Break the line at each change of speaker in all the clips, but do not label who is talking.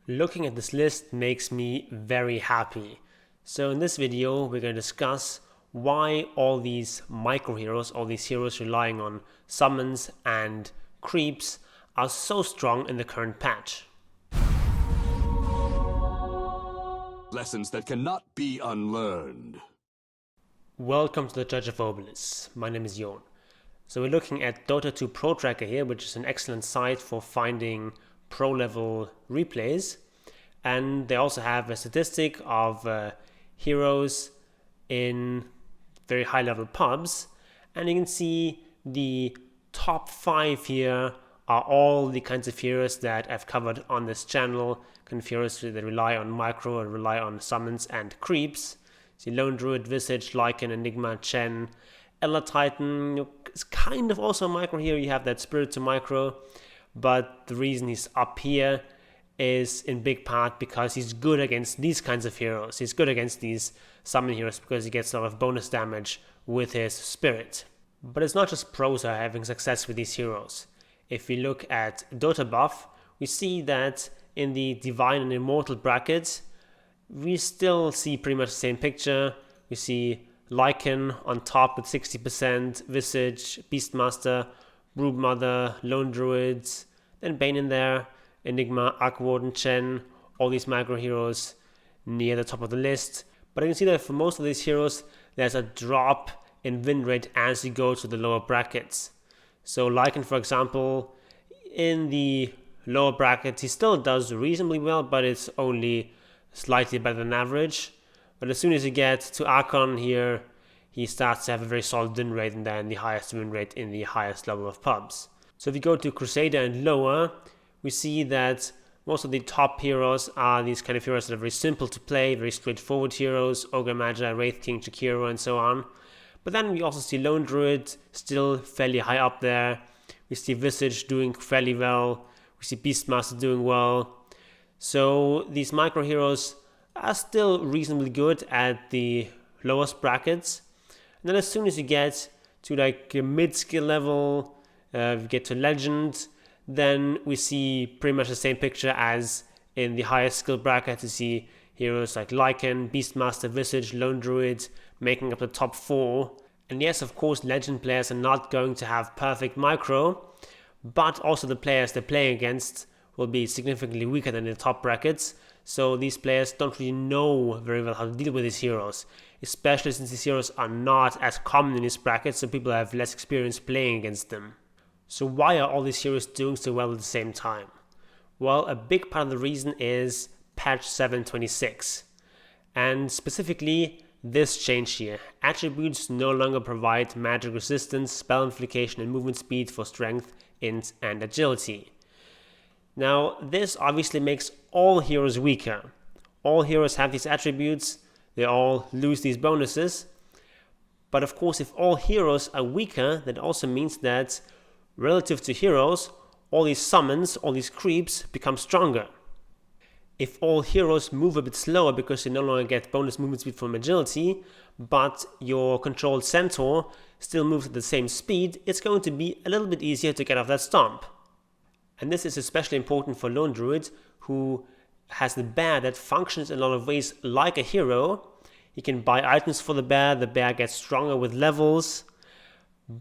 Looking at this list makes me very happy. So in this video, we're going to discuss why all these micro heroes, all these heroes relying on summons and creeps, are so strong in the current patch.
Lessons that cannot be unlearned.
Welcome to the Judge of Obelisk. My name is Jon. So we're looking at Dota 2 Pro Tracker here, which is an excellent site for finding pro level replays. And they also have a statistic of heroes in very high level pubs. And you can see the top 5 here are all the kinds of heroes that I've covered on this channel. Kind of heroes that rely on micro and rely on summons and creeps. See Lone Druid, Visage, Lycan, Enigma, Chen, Ella Titan is kind of also a micro here. You have that Spirit to micro, but the reason he's up here is in big part because he's good against these kinds of heroes. He's good against these summon heroes because he gets a lot of bonus damage with his Spirit. But it's not just pros are having success with these heroes. If we look at Dota buff, we see that in the Divine and Immortal bracket, we still see pretty much the same picture. We see Lycan on top with 60%, Visage, Beastmaster, Broodmother, Lone Druids, then Bane in there, Enigma, Archwarden, Chen, all these macro heroes near the top of the list. But you can see that for most of these heroes, there's a drop in win rate as you go to the lower brackets. So Lycan, for example, in the lower bracket, he still does reasonably well, but it's only slightly better than average. But as soon as you get to Archon here, he starts to have a very solid win rate and then the highest win rate in the highest level of pubs. So if you go to Crusader and lower, we see that most of the top heroes are these kind of heroes that are very simple to play, very straightforward heroes, Ogre Magi, Wraith King, Jakiro, and so on. But then we also see Lone Druid still fairly high up there. We see Visage doing fairly well. We see Beastmaster doing well. So these micro heroes are still reasonably good at the lowest brackets. And then as soon as you get to like a mid-skill level, you get to Legend, then we see pretty much the same picture as in the highest skill bracket. You see heroes like Lycan, Beastmaster, Visage, Lone Druid making up the top 4. And yes, of course, Legend players are not going to have perfect micro, but also the players they're playing against will be significantly weaker than the top brackets. So these players don't really know very well how to deal with these heroes, especially since these heroes are not as common in these brackets, so people have less experience playing against them. So why are all these heroes doing so well at the same time? Well, a big part of the reason is patch 7.26. And specifically, this change here. Attributes no longer provide magic resistance, spell amplification, and movement speed for strength, int, and agility. Now, this obviously makes all heroes weaker. All heroes have these attributes, they all lose these bonuses. But of course, if all heroes are weaker, that also means that relative to heroes, all these summons, all these creeps become stronger. If all heroes move a bit slower because you no longer get bonus movement speed from agility, but your controlled centaur still moves at the same speed, it's going to be a little bit easier to get off that stomp. And this is especially important for Lone Druid, who has the bear that functions in a lot of ways like a hero. He can buy items for the bear gets stronger with levels.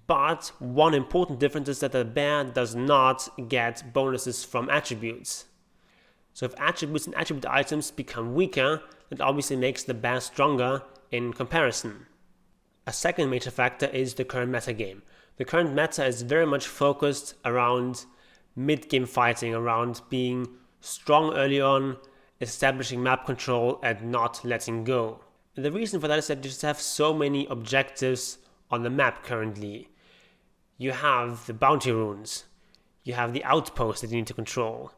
But one important difference is that the bear does not get bonuses from attributes. So if attributes and attribute items become weaker, that obviously makes the bear stronger in comparison. A second major factor is the current meta game. The current meta is very much focused around mid-game fighting, around being strong early on, establishing map control, and not letting go. And the reason for that is that you just have so many objectives on the map currently. You have the bounty runes, you have the outpost that you need to control,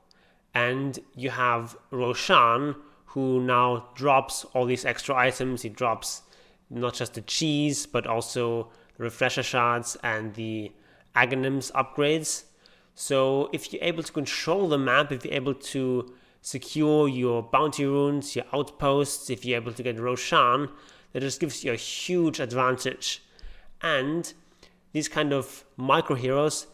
and you have Roshan, who now drops all these extra items. He drops not just the cheese, but also the refresher shards and the Aghanims upgrades. So if you're able to control the map, if you're able to secure your bounty runes, your outposts, if you're able to get Roshan, that just gives you a huge advantage. And these kind of micro heroes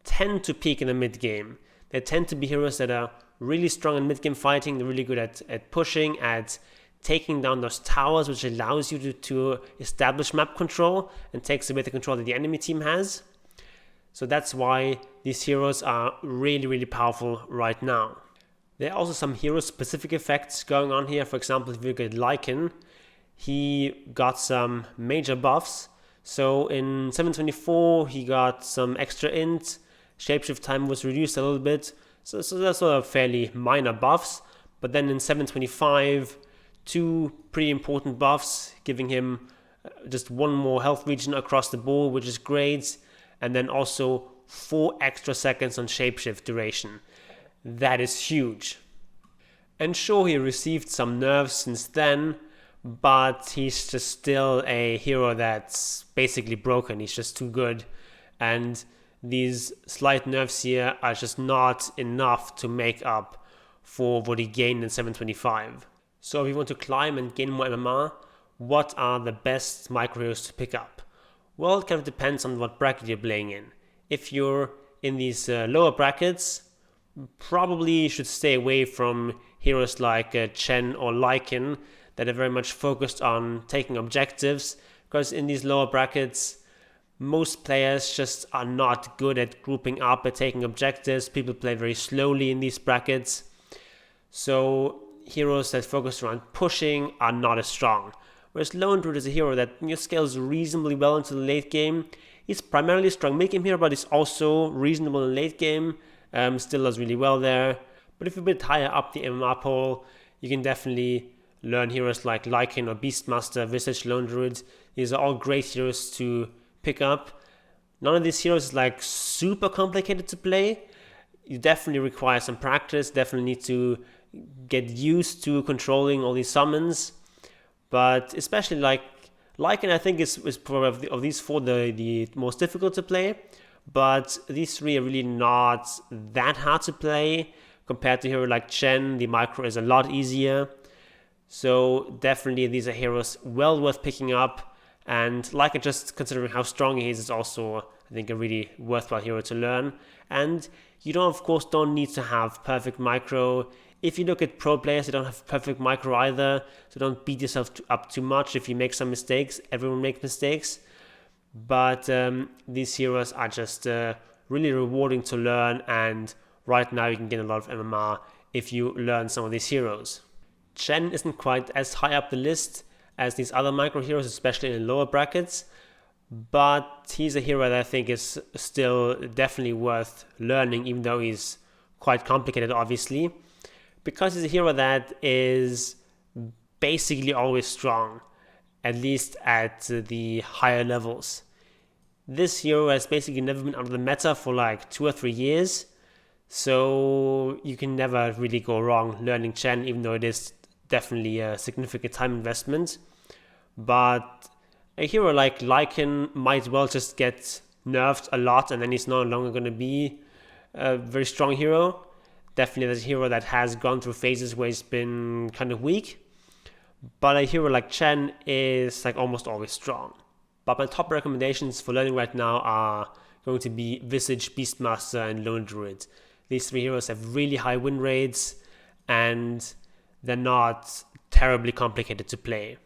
tend to peak in the mid game. They tend to be heroes that are really strong in mid-game fighting. They're really good at pushing, at taking down those towers, which allows you to establish map control and takes away the control that the enemy team has. So that's why these heroes are really, really powerful right now. There are also some hero-specific effects going on here. For example, if you look at Lycan, he got some major buffs. So in 724, he got some extra int, shapeshift time was reduced a little bit. So that's sort of fairly minor buffs. But then in 725, 2 pretty important buffs, giving him just 1 more health region across the board, which is great. And then also 4 extra seconds on shapeshift duration. That is huge. And sure, he received some nerfs since then, but he's just still a hero that's basically broken. He's just too good. And these slight nerfs here are just not enough to make up for what he gained in 725. So if you want to climb and gain more MMR, what are the best micro heroes to pick up? Well, it kind of depends on what bracket you're playing in. If you're in these lower brackets, probably you should stay away from heroes like Chen or Lycan that are very much focused on taking objectives, because in these lower brackets, most players just are not good at grouping up and taking objectives. People play very slowly in these brackets. So heroes that focus around pushing are not as strong. Whereas Lone Druid is a hero that scales reasonably well into the late game. He's primarily a strong mid-game hero, but he's also reasonable in late game. Still does really well there. But if you're a bit higher up the MMR pole, you can definitely learn heroes like Lycan or Beastmaster, Visage, Lone Druid. These are all great heroes to pick up. None of these heroes is like super complicated to play. You definitely require some practice, definitely need to get used to controlling all these summons. But especially like Lycan, I think is probably of these 4 the most difficult to play. But these 3 are really not that hard to play. Compared to a hero like Chen, the micro is a lot easier. So definitely these are heroes well worth picking up. And Lycan, just considering how strong he is also, I think, a really worthwhile hero to learn. And you of course don't need to have perfect micro. If you look at pro players, they don't have perfect micro either, so don't beat yourself up too much if you make some mistakes. Everyone makes mistakes. But these heroes are just really rewarding to learn, and right now you can get a lot of MMR if you learn some of these heroes. Chen isn't quite as high up the list as these other micro heroes, especially in the lower brackets, but he's a hero that I think is still definitely worth learning, even though he's quite complicated, obviously. Because he's a hero that is basically always strong, at least at the higher levels. This hero has basically never been out of the meta for like 2 or 3 years, so you can never really go wrong learning Chen, even though it is definitely a significant time investment. But a hero like Lycan might well just get nerfed a lot, and then he's no longer going to be a very strong hero. Definitely there's a hero that has gone through phases where he's been kind of weak, but a hero like Chen is like almost always strong. But my top recommendations for learning right now are going to be Visage, Beastmaster, and Lone Druid. These 3 heroes have really high win rates, and they're not terribly complicated to play.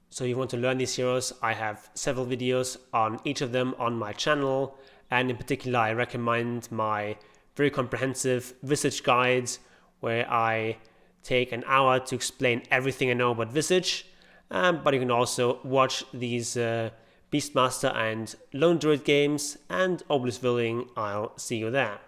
So if you want to learn these heroes, I have several videos on each of them on my channel, and in particular I recommend my very comprehensive Visage guides, where I take an hour to explain everything I know about Visage. But you can also watch these Beastmaster and Lone Druid games, and Obelisk Willing, I'll see you there.